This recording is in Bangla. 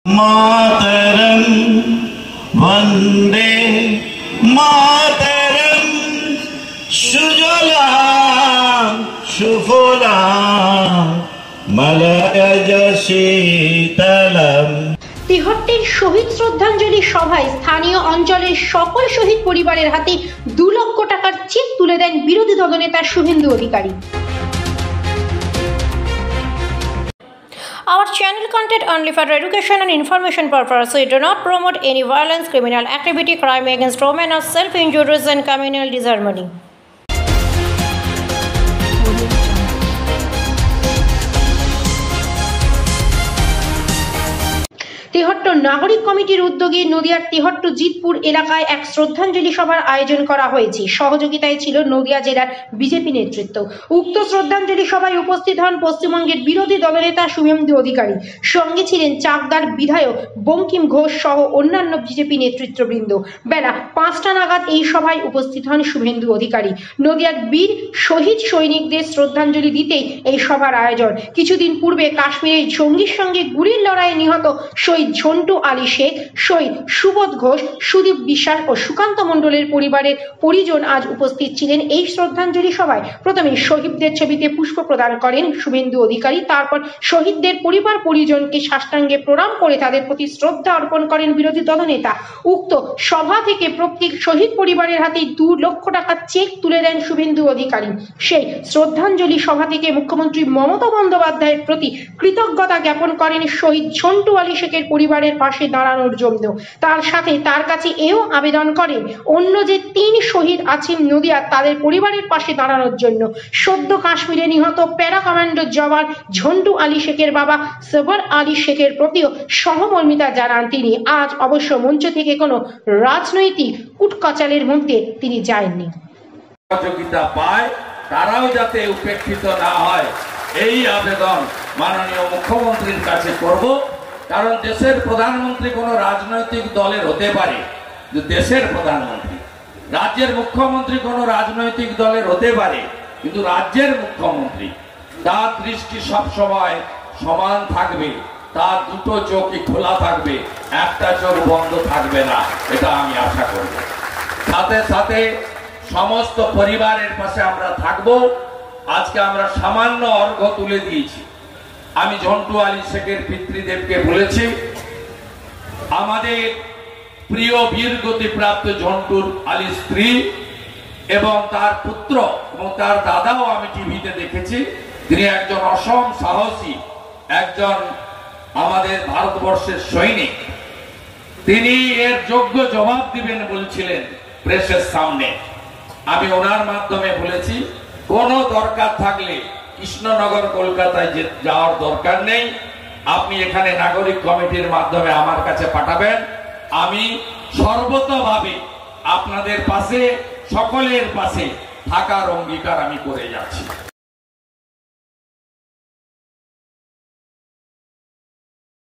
मातरम वंदे मातरम सुजलाम सुफलाम मलयज शीतलम। তেহট্টের শহীদ শ্রদ্ধাঞ্জলি সভায় স্থানীয় অঞ্চলের সকল শহীদ পরিবারের হাতে 2 লক্ষ টাকার চেক তুলে দেন বিরোধী দলনেতা Suvendu Adhikari. Our channel content only for education and information purpose. We do not promote any violence, criminal activity, crime against women, or self-injuries and communal disharmony. Tehatta নাগরিক কমিটির উদ্যোগে নদিয়ার তেহট্ট জিতপুর এলাকায় এক শ্রদ্ধাঞ্জলি সভার আয়োজন করা হয়েছে। সহযোগিতায় ছিল নদিয়া জেলার বিজেপি নেতৃত্ব। উক্ত শ্রদ্ধাঞ্জলি সভায় উপস্থিত হন পশ্চিমবঙ্গের বিরোধী দলনেতা শুভেন্দু অধিকারী, সঙ্গে ছিলেন চাকদার বিধায়ক বঙ্কিম ঘোষ সহ অন্যান্য বিজেপি নেতৃত্ববৃন্দ। বেলা 5টা নাগাদ এই সভায় উপস্থিত হন শুভেন্দু অধিকারী। নদিয়ার বীর শহীদ সৈনিকদের শ্রদ্ধাঞ্জলি দিতেই এই সভার আয়োজন। কিছুদিন পূর্বে কাশ্মীরের জঙ্গির সঙ্গে গুলির লড়াইয়ে নিহত শহীদ ঝন্টু আলী শেখ, শহীদ সুবোধ ঘোষ, সুদীপ বিশ্বাস ও সুকান্ত মণ্ডলের পরিবারের পরিজন আজ উপস্থিত ছিলেন এই শ্রদ্ধাঞ্জলি সভায়। প্রথমে শহীদদের ছবিতে পুষ্প প্রদান করেন শুভেন্দু অধিকারী, তারপর শহীদদের পরিবার পরিজনকে সাষ্টাঙ্গে প্রণাম করে তাদের প্রতি শ্রদ্ধা অর্পণ করেন বিরোধী দলনেতা। উক্ত সভা থেকে প্রত্যেক শহীদ পরিবারের হাতে 2 লক্ষ টাকার চেক তুলে দেন শুভেন্দু অধিকারী। সেই শ্রদ্ধাঞ্জলি সভা থেকে মুখ্যমন্ত্রী মমতা বন্দ্যোপাধ্যায়ের প্রতি কৃতজ্ঞতা জ্ঞাপন করেন শহীদ ঝন্টু আলী শেখের পরিবারের পাশে দাঁড়ানোর জন্য। তার সাথে তার কাছে এও আবেদন করেন অন্য যে 3 শহীদ আছেন নদিয়া, তাদের পরিবারের পাশে দাঁড়ানোর জন্য। সদ্য কাশ্মীরে নিহত প্যারা কমান্ডো জওয়ান ঝন্টু আলী শেখের বাবা সবর আলী শেখের প্রতিও সহমর্মিতা জানান তিনি। আজ অবশ্য মঞ্চ থেকে কোনো রাজনৈতিক কুটকাচালের মধ্যে তিনি যাননি। সহযোগিতা পায় তারাও যাতে উপেক্ষিত না হয় এই আবেদন মাননীয় মুখ্যমন্ত্রীর কাছে করব। কারণ দেশের প্রধানমন্ত্রী কোন রাজনৈতিক দলের হতে পারে, দেশের প্রধানমন্ত্রী, রাজ্যের মুখ্যমন্ত্রী কোন রাজনৈতিক দলের হতে পারে, কিন্তু রাজ্যের মুখ্যমন্ত্রী তার দৃষ্টি সব সময় সমান থাকবে, তার 2টো চোখই খোলা থাকবে, একটা চোখ বন্ধ থাকবে না, এটা আমি আশা করব। সাথে সাথে সমস্ত পরিবারের পাশে আমরা থাকব। আজকে আমরা সামান্য অর্ঘ্য তুলে দিয়েছি। আমি ঝন্টু আলী শেখের পিতৃদেবকে বলেছি, আমাদের প্রিয় বীর গতিপ্রাপ্ত ঝন্টুর আলী স্ত্রী এবং তার পুত্র এবং তার দাদাও আমি টিভিতে দেখেছি, তিনি একজন অসম সাহসী, একজন আমাদের ভারতবর্ষের সৈনিক। তিনি এর যোগ্য জবাব দিবেন বলছিলেন প্রেসের সামনে। আমি ওনার মাধ্যমে বলেছি, কোনো দরকার থাকলে কৃষ্ণনগর কলকাতায় যাওয়ার দরকার নেই, আপনি এখানে নাগরিক কমিটির মাধ্যমে আমার কাছে পাঠাবেন। আমি সর্বতভাবে আপনাদের পাশে, সকলের পাশে থাকার অঙ্গীকার আমি করে যাচ্ছি।